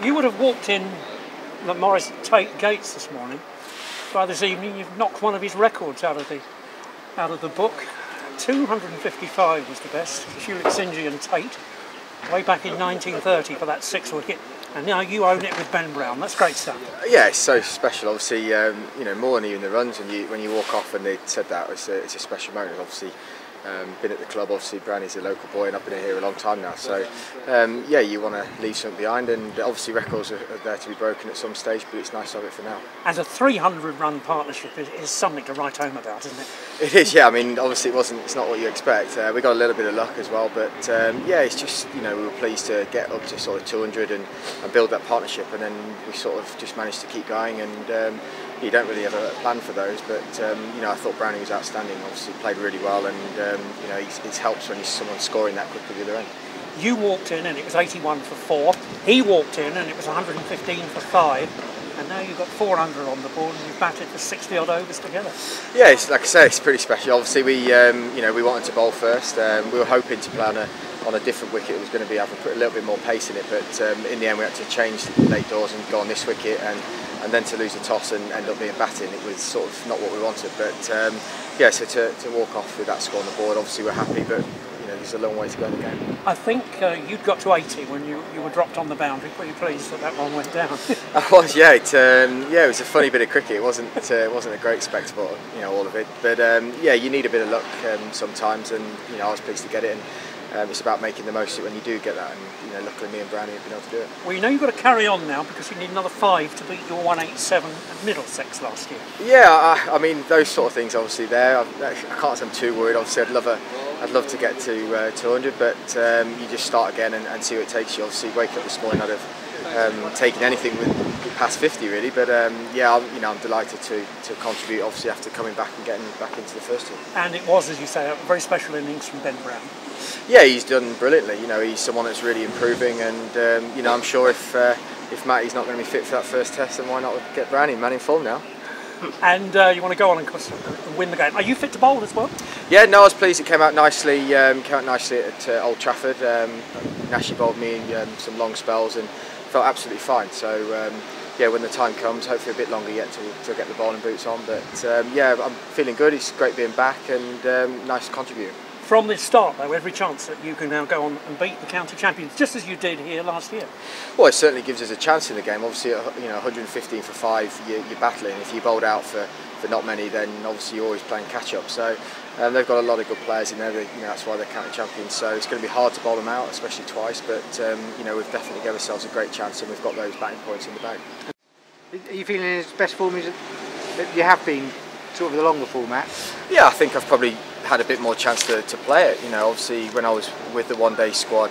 You would have walked in the Morris Tate gates this morning. By this evening, you've knocked one of his records out of the book. 255 was the best. Schulich, Singy and Tate, way back in 1930 for that 6 wicket. And now you own it with Ben Brown. That's great stuff. Yeah, it's so special. Obviously, you know, more than even the runs. When you walk off and they said that, it's a special moment. Obviously, been at the club. Obviously, Brownie's a local boy, and I've been here a long time now. So, yeah, you want to leave something behind, and obviously records are there to be broken at some stage. But it's nice to have it for now. And a 300-run partnership is something to write home about, isn't it? It is, yeah. I mean, obviously, it's not what you expect. We got a little bit of luck as well, but yeah, it's just, you know, we were pleased to get up to sort of 200 and build that partnership, and then we sort of just managed to keep going. And you don't really have a plan for those, but you know, I thought Brownie was outstanding. Obviously, played really well, and you know, it helps when someone's scoring that quickly at the other end. You walked in and it was 81 for 4. He walked in and it was 115 for 5. And now you've got 400 on the board, and you've batted for 60 odd overs together. Yeah, it's, like I say, it's pretty special. Obviously, we you know, we wanted to bowl first. We were hoping to play on a different wicket. It was going to be having a little bit more pace in it, but in the end, we had to change late doors and go on this wicket, and then to lose the toss and end up being batting. It was sort of not what we wanted. But yeah, so to walk off with that score on the board, obviously we're happy, but you know, there's a long way to go in the game. I think you'd got to 80 when you were dropped on the boundary. Were you pleased that one went down? I was, yeah. It was a funny bit of cricket. It wasn't a great spectacle, you know, all of it. But yeah, you need a bit of luck sometimes, and you know, I was pleased to get it. And it's about making the most of it when you do get that. And you know, luckily me and Brownie have been able to do it. Well, you know, you've got to carry on now because you need another 5 to beat your 187 at Middlesex last year. Yeah, I mean, those sort of things obviously there. I can't say I'm too worried. Obviously, I'd love to get to 200, but you just start again and see where it takes you. Obviously, wake up this morning, I'd have taken anything with past 50 really, but yeah, you know, I'm delighted to contribute. Obviously, after coming back and getting back into the first team. And it was, as you say, a very special innings from Ben Brown. Yeah, he's done brilliantly. You know, he's someone that's really improving, and you know, I'm sure if Matty's not going to be fit for that first test, then why not get Brownie man in form now? And you want to go on and win the game. Are you fit to bowl as well? Yeah, no, I was pleased. It came out nicely. At Old Trafford. Nashi bowled me some long spells and felt absolutely fine. So yeah, when the time comes, hopefully a bit longer yet to get the bowling boots on. But yeah, I'm feeling good. It's great being back, and nice to contribute. From the start, though, every chance that you can now go on and beat the county champions, just as you did here last year. Well, it certainly gives us a chance in the game. Obviously, you know, 115 for 5, you're battling. If you bowled out for not many, then obviously you're always playing catch up. So they've got a lot of good players in there. You know, that's why they're county champions. So it's going to be hard to bowl them out, especially twice. But you know, we've definitely given ourselves a great chance, and we've got those batting points in the bag. Are you feeling in its best form as you have been, sort of the longer format? Yeah, I think I've probably had a bit more chance to play it. You know, obviously when I was with the one-day squad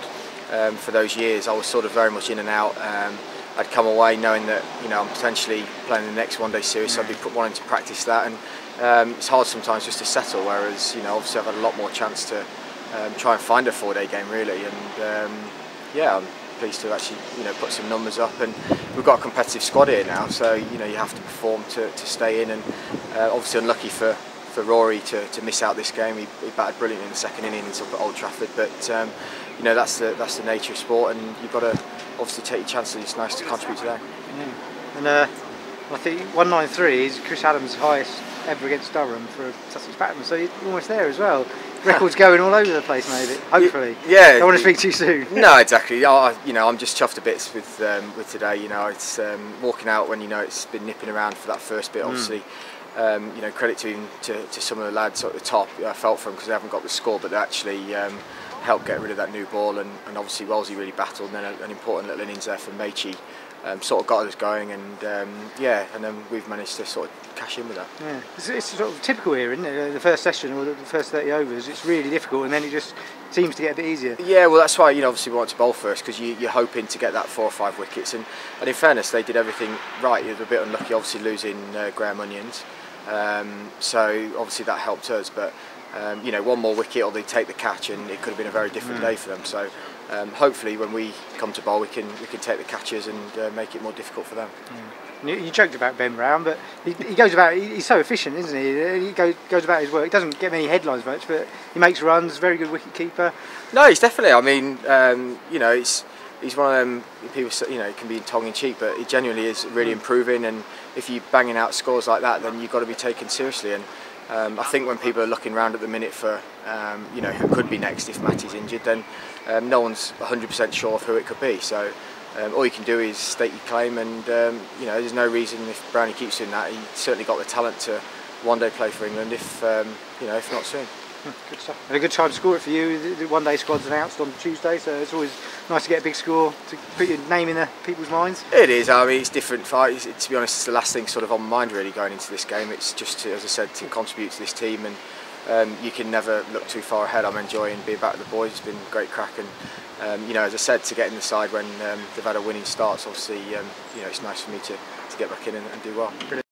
for those years, I was sort of very much in and out. I'd come away knowing that, you know, I'm potentially playing the next one-day series, so I'd be wanting to practice that, and it's hard sometimes just to settle, whereas, you know, obviously I've had a lot more chance to try and find a 4-day game really, and yeah, I'm pleased to actually, you know, put some numbers up, and we've got a competitive squad here now, so you know, you have to perform to stay in, and obviously unlucky for Rory to miss out this game. He batted brilliantly in the second innings up at Old Trafford, but you know, that's the nature of sport, and you've got to obviously take your chances. It's nice to contribute today. Yeah. And I think 193 is Chris Adams' highest ever against Durham for a Sussex batsman, so you're almost there as well. Records going all over the place, maybe. Hopefully. Yeah. Don't want to speak too soon. No, exactly. You know, I'm just chuffed to bits with today. You know, it's walking out when you know it's been nipping around for that first bit. Obviously, you know, credit to some of the lads at the top. I felt for them because they haven't got the score, but they actually helped get rid of that new ball. And obviously, Wellesley really battled. And then an important little innings there from Mechi. Sort of got us going, and yeah, and then we've managed to sort of cash in with that. Yeah, it's sort of typical here, isn't it? The first session or the first 30 overs, it's really difficult, and then it just seems to get a bit easier. Yeah, well, that's why, you know, obviously we want to bowl first, because you're hoping to get that 4 or 5 wickets, and in fairness, they did everything right. It was a bit unlucky, obviously losing Graham Onions, so obviously that helped us, but you know, 1 more wicket or they take the catch, and it could have been a very different day for them. So. Hopefully when we come to bowl we can take the catches and make it more difficult for them. You joked about Ben Brown, but he goes about, he's so efficient, isn't he? He goes about his work. He doesn't get many headlines much, but he makes runs, very good wicket keeper. No, he's definitely, I mean, you know, it's he's one of them people, you know, can be tongue in cheek, but he genuinely is really improving. And if you're banging out scores like that, then you've got to be taken seriously. And I think when people are looking around at the minute for, you know, who could be next if Matty's injured, then no one's 100% sure of who it could be. So all you can do is state your claim, and you know, there's no reason if Brownie keeps doing that. He's certainly got the talent to one day play for England, if you know, if not soon. Good stuff. And a good time to score it for you. The one-day squad's announced on Tuesday, so it's always nice to get a big score to put your name in the people's minds. It is. I mean, it's different fight. To be honest, it's the last thing sort of on my mind really going into this game. It's just to, as I said, to contribute to this team, and you can never look too far ahead. I'm enjoying being back with the boys. It's been great crack, and you know, as I said, to get in the side when they've had a winning start. So obviously, you know, it's nice for me to get back in and do well. Brilliant.